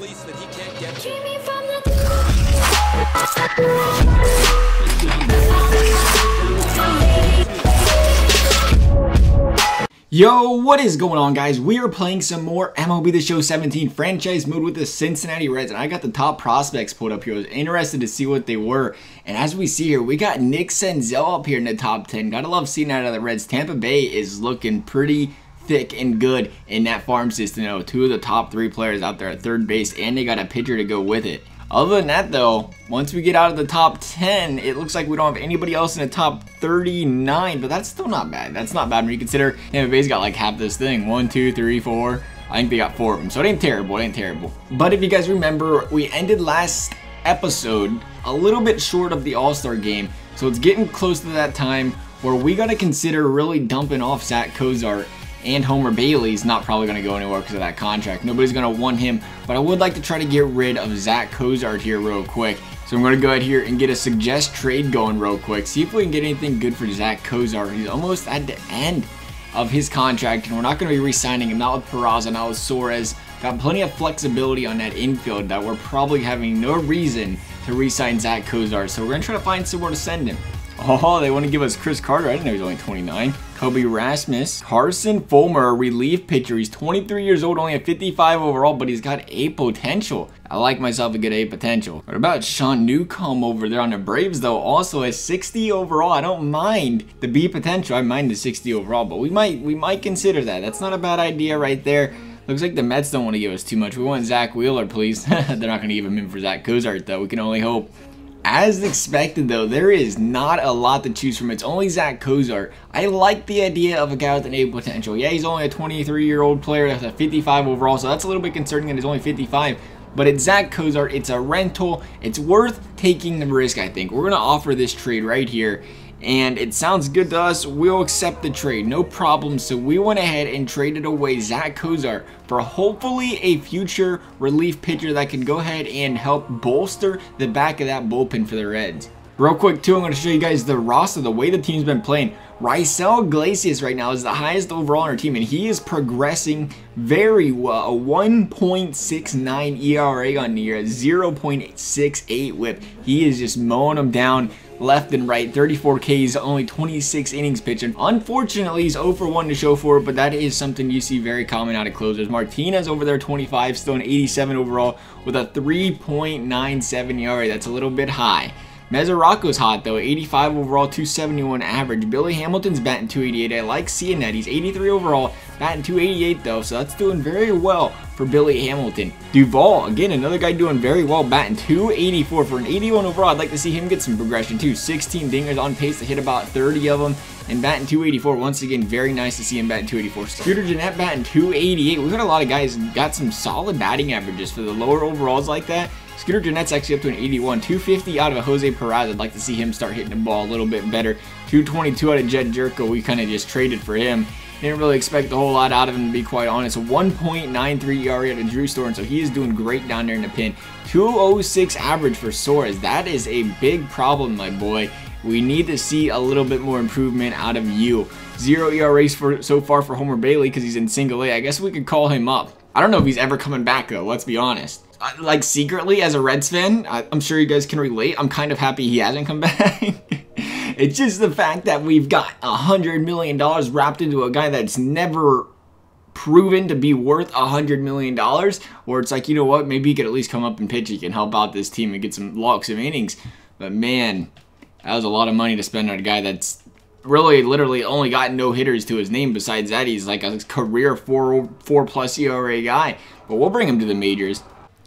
release that he can't get to. Yo, what is going on, guys? We are playing some more MLB The Show 17 franchise mode with the Cincinnati Reds, and I got the top prospects pulled up here. I was interested to see what they were, and as we see here, we got Nick Senzel up here in the top 10. Gotta love seeing that out of the Reds. Tampa Bay is looking pretty thick and good in that farm system. You know, two of the top 3 players out there at third base, and they got a pitcher to go with it. Other than that, though, once we get out of the top 10, it looks like we don't have anybody else in the top 39, but that's still not bad. That's not bad when you consider Tampa Bay's got like half this thing. 1, 2, 3, 4. I think they got 4 of them, so it ain't terrible. It ain't terrible. But if you guys remember, we ended last episode a little bit short of the All-Star game, so it's getting close to that time where we got to consider really dumping off Zach Cozart. And Homer Bailey's not probably going to go anywhere because of that contract. Nobody's going to want him, but I would like to try to get rid of Zach Cozart here real quick. So I'm going to go ahead here and get a suggest trade going real quick. See if we can get anything good for Zach Cozart. He's almost at the end of his contract, and we're not going to be re-signing him. Not with Peraza, not with Suarez. Got plenty of flexibility on that infield that we're probably having no reason to re-sign Zach Cozart. So we're going to try to find somewhere to send him. Oh, they want to give us Chris Carter. I didn't know he was only 29. Kobe Rasmus. Carson Fulmer, a relief pitcher. He's 23 years old, only a 55 overall, but he's got A potential. I like myself a good A potential. What about Sean Newcomb over there on the Braves, though? Also a 60 overall. I don't mind the B potential. I mind the 60 overall, but we might consider that. That's not a bad idea right there. Looks like the Mets don't want to give us too much. We want Zach Wheeler, please. They're not going to give him in for Zach Cozart, though. We can only hope. As expected, though, there is not a lot to choose from. It's only Zach Cozart. I like the idea of a guy with an A potential. Yeah, he's only a 23-year-old player that's a 55 overall, so that's a little bit concerning that he's only 55. But it's Zach Cozart. It's a rental. It's worth taking the risk, I think. We're going to offer this trade right here, and it sounds good to us. We'll accept the trade, no problem. So we went ahead and traded away Zach Cozart for hopefully a future relief pitcher that can go ahead and help bolster the back of that bullpen for the Reds. Real quick too, I'm going to show you guys the roster, the way the team's been playing. Raisel Iglesias right now is the highest overall on our team, and he is progressing very well. A 1.69 ERA on the year, a 0.68 whip. He is just mowing them down left and right. 34 Ks, only 26 innings pitching. Unfortunately, he's 0 for 1 to show for it, but that is something you see very common out of closers. Martinez over there, 25, still an 87 overall with a 3.97 ERA. That's a little bit high. Mesoraco's hot though, 85 overall, 271 average. Billy Hamilton's batting 288. I like seeing that. He's 83 overall, batting 288 though, so that's doing very well for Billy Hamilton. Duvall, again, another guy doing very well, batting 284 for an 81 overall. I'd like to see him get some progression too. 16 dingers, on pace to hit about 30 of them, and batting 284. Once again, very nice to see him batting 284. Scooter Gennett batting 288. We've got a lot of guys got some solid batting averages for the lower overalls like that. Scooter Gennett's actually up to an 81. 250 out of Jose Peraza. I'd like to see him start hitting the ball a little bit better. 222 out of Jed Jerko. We kind of just traded for him. Didn't really expect a whole lot out of him, to be quite honest. A 1.93 ERA out of Drew Storen, so he is doing great down there in the pen. 206 average for Suarez. That is a big problem, my boy. We need to see a little bit more improvement out of you. 0 ERAs so far for Homer Bailey because he's in single A. I guess we could call him up. I don't know if he's ever coming back, though. Let's be honest. Like, secretly, as a Reds fan, I'm sure you guys can relate. I'm kind of happy he hasn't come back. It's just the fact that we've got $100 million wrapped into a guy that's never proven to be worth $100 million. Or it's like, you know what, maybe he could at least come up and pitch. He can help out this team and get some locks of innings. But man, that was a lot of money to spend on a guy that's really literally only got no hitters to his name. Besides that, he's like a career 4+ ERA guy. But we'll bring him to the majors.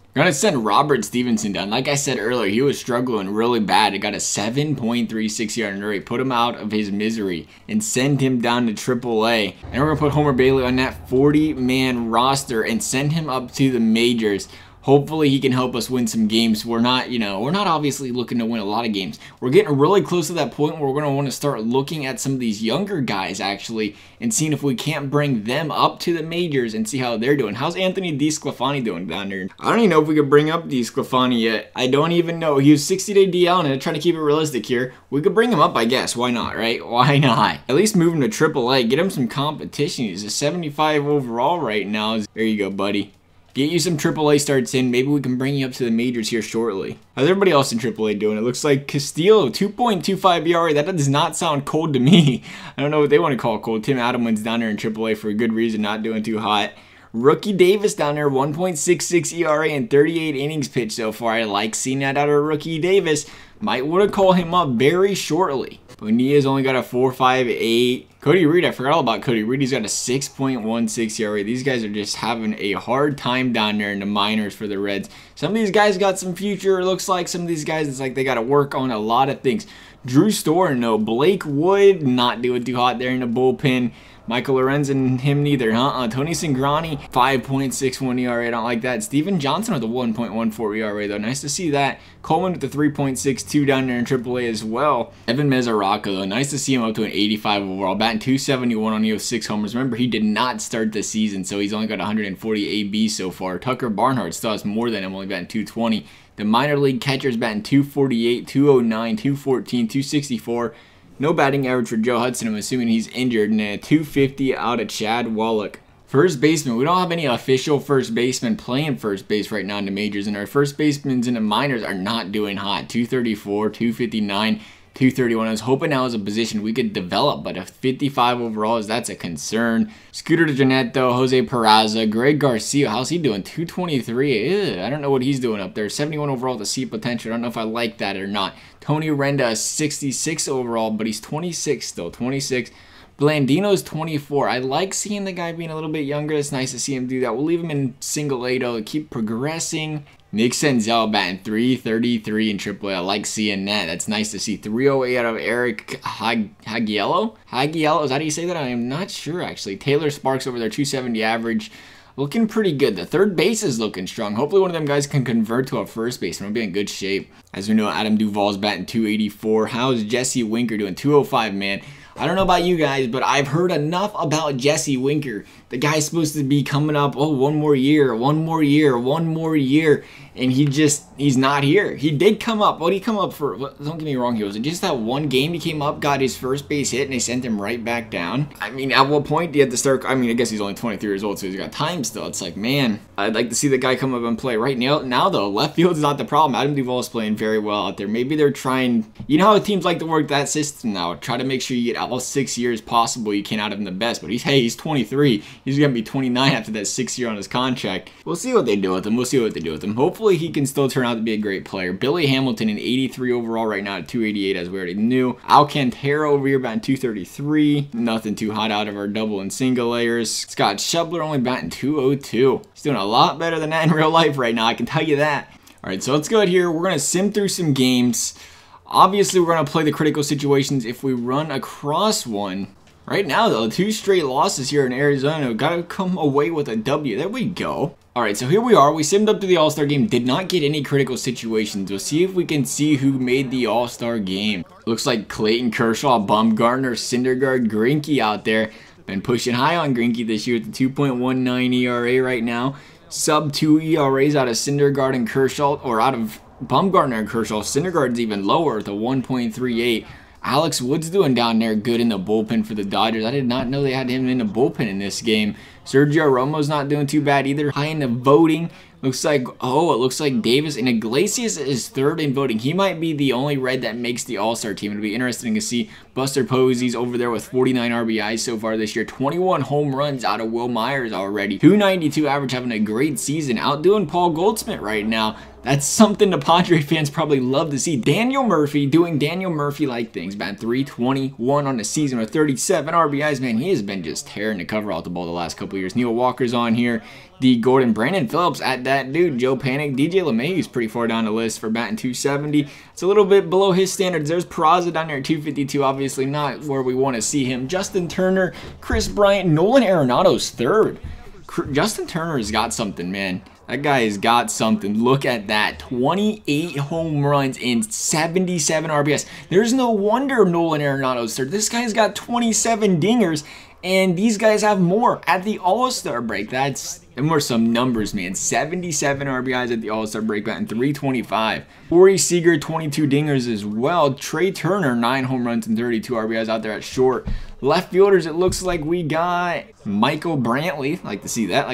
We're going to send Robert Stevenson down. Like I said earlier, he was struggling really bad. It got a 7.36 ERA. Put him out of his misery and send him down to AAA. And we're going to put Homer Bailey on that 40-man roster and send him up to the majors. Hopefully he can help us win some games. We're not, we're not obviously looking to win a lot of games. We're getting really close to that point where we're going to want to start looking at some of these younger guys actually and seeing if we can't bring them up to the majors and see how they're doing. How's Anthony DeSclafani doing down there? I don't even know if we could bring up DeSclafani yet. I don't even know. He was 60-day DL, and I'm trying to keep it realistic here. We could bring him up, I guess. Why not, right? Why not? At least move him to AAA. Get him some competition. He's a 75 overall right now. There you go, buddy. Get you some AAA starts in. Maybe we can bring you up to the majors here shortly. How's everybody else in AAA doing? It looks like Castillo, 2.25 ERA. That does not sound cold to me. I don't know what they want to call cold. Tim Adamwin's down there in AAA for a good reason, not doing too hot. Rookie Davis down there, 1.66 ERA and 38 innings pitched so far. I like seeing that out of Rookie Davis. Might want to call him up very shortly. Bonilla's only got a 4.58. Cody Reed, I forgot all about Cody Reed. He's got a 6.16 ERA. These guys are just having a hard time down there in the minors for the Reds. Some of these guys got some future, it looks like. Some of these guys, it's like they got to work on a lot of things. Drew Storen, no. Blake Wood, not doing too hot there in the bullpen. Michael Lorenz and him neither, Tony Cingrani, 5.61 ERA, I don't like that. Steven Johnson with a 1.14 ERA, though. Nice to see that. Coleman with the 3.62 down there in AAA as well. Evan Mesoraco, though. Nice to see him up to an 85 overall. Batting 271 on you with 6 homers. Remember, he did not start the season, so he's only got 140 AB so far. Tucker Barnhart still has more than him, only batting 220. The minor league catchers batting 248, 209, 214, 264. No batting average for Joe Hudson, I'm assuming he's injured, and a 250 out of Chad Wallach. First baseman, we don't have any official first baseman playing first base right now in the majors, and our first basemen in the minors are not doing hot. 234, 259, 231. I was hoping that was a position we could develop, but a 55 overall, that's a concern. Scooter DeJohnette, though, Jose Peraza, Greg Garcia, how's he doing? 223. I don't know what he's doing up there. 71 overall to see potential. I don't know if I like that or not. Tony Renda, 66 overall, but he's 26 still. 26. Blandino's 24. I like seeing the guy being a little bit younger. It's nice to see him do that. We'll leave him in single A, though, to keep progressing. Nick Senzel batting 333 in AAA. I like seeing that. That's nice to see. 308 out of Eric Hagiello? Hagiello, is that how you say that? I am not sure, actually. Taylor Sparks over there, 270 average. Looking pretty good. The third base is looking strong. Hopefully one of them guys can convert to a first baseman. We'll be in good shape. As we know, Adam Duvall's batting 284. How's Jesse Winker doing? 205, man. I don't know about you guys, but I've heard enough about Jesse Winker. The guy's supposed to be coming up, oh, one more year, and he's not here. He did come up. What did he come up for? Don't get me wrong, was it just that one game he came up, got his first base hit, and they sent him right back down? I mean, at what point do you have to start? I mean, I guess he's only 23 years old, so he's got time still. It's like, man, I'd like to see the guy come up and play. Right now though, left field's not the problem. Adam Duvall is playing very well out there. Maybe they're trying, you know how teams like to work that system now. Try to make sure you get all 6 years possible you can out of him the best. But he's 23. He's going to be 29 after that 6th year on his contract. We'll see what they do with him. Hopefully he can still turn out to be a great player. Billy Hamilton in 83 overall right now at 288, as we already knew. Alcantara over here batting 233. Nothing too hot out of our double and single layers. Scott Schebler only batting 202. He's doing a lot better than that in real life right now, I can tell you that. Alright, so let's go ahead here. We're going to sim through some games. Obviously, we're going to play the critical situations if we run across one. Right now, though, 2 straight losses here in Arizona. Got to come away with a W. There we go. Alright, so here we are. We simmed up to the All-Star game. Did not get any critical situations. We'll see if we can see who made the All-Star game. Looks like Clayton Kershaw, Bumgarner, Syndergaard, Greinke out there. Been pushing high on Greinke this year with the 2.19 ERA right now. Sub 2 ERAs out of Syndergaard and Kershaw, or out of Bumgarner and Kershaw. Syndergaard's even lower with a 1.38. Alex Wood's doing down there good in the bullpen for the Dodgers. I did not know they had him in the bullpen in this game. Sergio Romo's not doing too bad either. High in the voting. Looks like, oh, it looks like Davis and Iglesias is 3rd in voting. He might be the only Red that makes the All-Star team. It'll be interesting to see. Buster Posey's over there with 49 RBIs so far this year. 21 home runs out of Will Myers already. 292 average, having a great season. Outdoing Paul Goldschmidt right now. That's something the Padre fans probably love to see. Daniel Murphy doing Daniel Murphy-like things. Batting 321 on the season with 37 RBIs. Man, he has been just tearing the cover out the ball the last couple years. Neil Walker's on here. D. Gordon, Brandon Phillips at that dude. Joe Panic. DJ LeMahieu's pretty far down the list for batting 270. It's a little bit below his standards. There's Peraza down there at 252. Obviously not where we want to see him. Justin Turner, Chris Bryant, Nolan Arenado's 3rd. Justin Turner has got something, man. That guy has got something. Look at that. 28 home runs and 77 RBIs. There's no wonder Nolan Arenado's 3rd. This guy's got 27 dingers, and these guys have more at the All-Star break. That's Them were some numbers, man. 77 RBIs at the All-Star break, batting 325. Corey Seager, 22 dingers as well. Trey Turner, 9 home runs and 32 RBIs out there at short. Left fielders, it looks like we got Michael Brantley. Like to see that.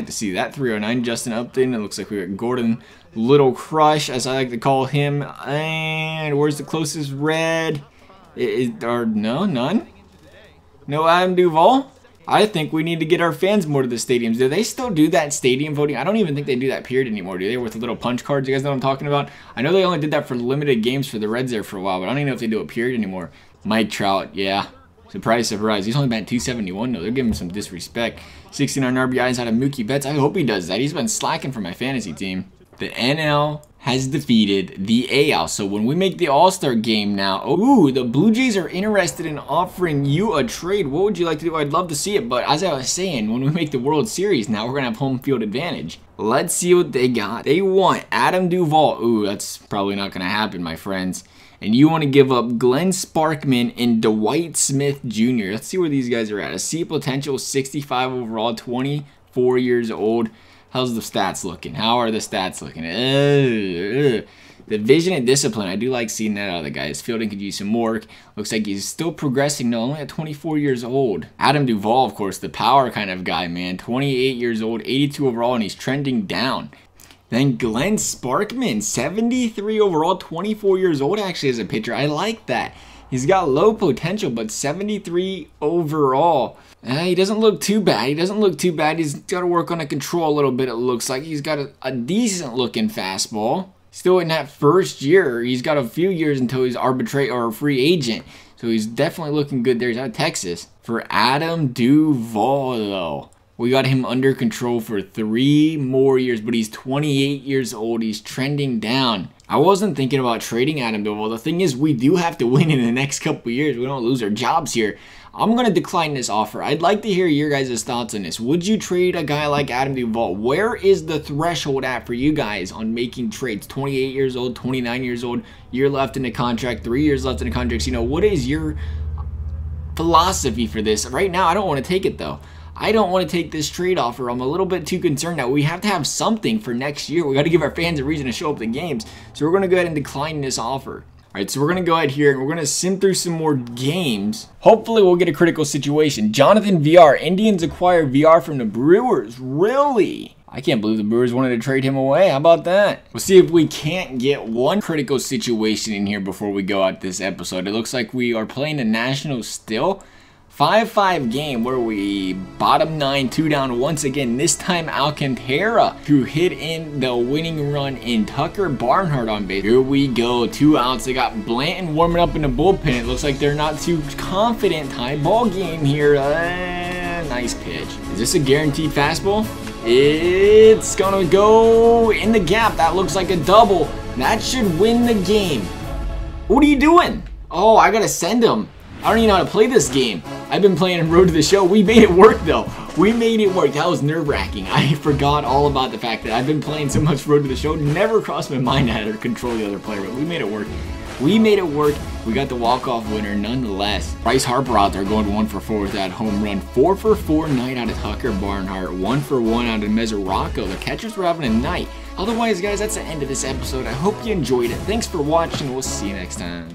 309. Justin Upton. It looks like we got Gordon Little Crush, as I like to call him. And where's the closest red? No, none. No Adam Duvall. I think we need to get our fans more to the stadiums. Do they still do that stadium voting? I don't even think they do that period anymore, do they? With the little punch cards, you guys know what I'm talking about? I know they only did that for limited games for the Reds there for a while, but I don't even know if they do a period anymore. Mike Trout, yeah. Surprise, surprise. He's only batting 271 though. They're giving him some disrespect. 69 RBIs out of Mookie Betts. I hope he does that. He's been slacking for my fantasy team. The NL has defeated the AL. So when we make the All-Star game now, ooh, the Blue Jays are interested in offering you a trade. What would you like to do? I'd love to see it, but as I was saying, when we make the World Series now, we're going to have home field advantage. Let's see what they got. They want Adam Duvall. Ooh, that's probably not going to happen, my friends. And you want to give up Glenn Sparkman and Dwight Smith Jr. Let's see where these guys are at. A C potential, 65 overall, 24 years old. How's the stats looking? How are the stats looking? The vision and discipline, I do like seeing that out of the guy. His fielding could use some work. Looks like he's still progressing, no, only at 24 years old. Adam Duvall, of course, the power kind of guy, man. 28 years old, 82 overall, and he's trending down. Then Glenn Sparkman, 73 overall, 24 years old actually as a pitcher. I like that. He's got low potential, but 73 overall. He doesn't look too bad. He's got to work on the control a little bit, it looks like. He's got a decent looking fastball. Still in that first year. He's got a few years until he's a free agent. So he's definitely looking good there. He's out of Texas. For Adam Duvall, though, we got him under control for 3 more years, but he's 28 years old. He's trending down. I wasn't thinking about trading Adam Duvall. The thing is, we do have to win in the next couple years. We don't lose our jobs here. I'm going to decline this offer. I'd like to hear your guys' thoughts on this. Would you trade a guy like Adam Duvall? Where is the threshold at for you guys on making trades? 28 years old, 29 years old, year left in the contract, 3 years left in the contract. You know, what is your philosophy for this? Right now, I don't want to take it, though. I don't want to take this trade offer. I'm a little bit too concerned that we have to have something for next year. We got to give our fans a reason to show up to games. So we're going to go ahead and decline this offer. All right, so we're going to go ahead here and we're going to sim through some more games. Hopefully we'll get a critical situation. Jonathan VR. Indians acquire VR from the Brewers. Really? I can't believe the Brewers wanted to trade him away. How about that? We'll see if we can't get one critical situation in here before we go out this episode. It looks like we are playing the Nationals still. 5-5 game where we bottom 9, 2 down once again. This time Alcantara, who hit in the winning run in Tucker Barnhart on base. Here we go, 2 outs. They got Blanton warming up in the bullpen. It looks like they're not too confident. Tie ball game here. Nice pitch. Is this a guaranteed fastball? It's gonna go in the gap. That looks like a double. That should win the game. What are you doing? Oh, I gotta send him. I don't even know how to play this game. I've been playing Road to the Show. We made it work, though. We made it work. That was nerve-wracking. I forgot all about the fact that I've been playing so much Road to the Show. Never crossed my mind I had to control the other player, but we made it work. We made it work. We got the walk-off winner nonetheless. Bryce Harper out there going 1 for 4 with that home run. 4 for 4 night out of Tucker Barnhart. 1 for 1 out of Mesoraco. The catchers were having a night. Otherwise, guys, that's the end of this episode. I hope you enjoyed it. Thanks for watching. We'll see you next time.